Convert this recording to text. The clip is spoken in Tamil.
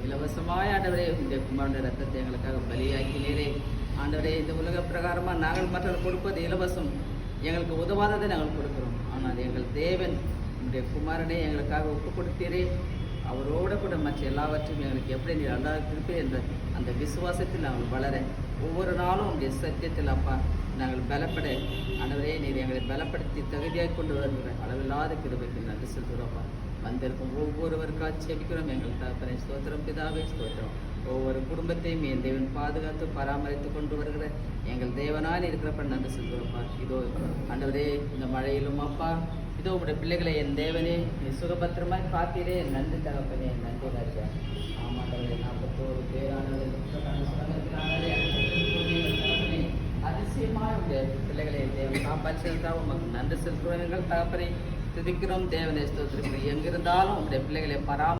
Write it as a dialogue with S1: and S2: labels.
S1: இலவசமாய் ஆண்டவரே இந்த குமாரனுடைய ரத்தத்தை எங்களுக்காக பலியாக்கினீரே. ஆண்டவரே, இந்த உலக பிரகாரமாக நாங்கள் மற்றவர்கள் கொடுப்பது இலவசம், எங்களுக்கு உதவாததை நாங்கள் கொடுக்கிறோம். ஆனால் எங்கள் தேவன் உடைய குமாரனை எங்களுக்காக ஒப்பு கொடுத்தீரே. அவரோட கூட மற்ற எல்லாவற்றையும் எங்களுக்கு எப்படி நீர் அல்லாதிருப்பீர் என்ற அந்த விசுவாசத்தில் நாங்கள் வளர ஒவ்வொரு நாளும் உடைய சத்தியத்தில் அப்பா நாங்கள் பலப்பட ஆண்டவரே நீர் எங்களை பலப்படுத்தி தகுதியாக கொண்டு வருகிற அளவில்லாத கிருபைக்கு நன்றி செலுத்துகிறோம்ப்பா. வந்திருக்கும் ஒவ்வொருவருக்காக செபிக்கிறோம். எங்கள் தகப்பனை ஸ்தோத்திரம், பிதாவே ஸ்தோத்திரம். ஒவ்வொரு குடும்பத்தையும் என் தேவன் பாதுகாத்து பராமரித்து கொண்டு வருகிற எங்கள் தேவனாக இருக்கிறப்ப நன்றி செலுத்துகிறோம்ப்பா. இதோ ஆண்டவரே இந்த மழையிலும் அப்பா இதோ உடைய பிள்ளைகளை என் தேவனே நீ சுகபத்திரமாய் காத்தீரே. நன்றி தகப்பனே, நன்றி ராஜா. ஆமாண்டவரே 41 பேரானவர்கள் அதிசயமாக உடைய பிள்ளைகளை தேவன் காப்பாற்றியிருந்தால் உமக்கு நன்றி செலுத்துகிறோம். எங்கள் தகப்பனை துதிக்கிறோம். தேவனை ஸ்தோத்திரிக்கிறோம். எங்கிருந்தாலும் உடைய பிள்ளைகளை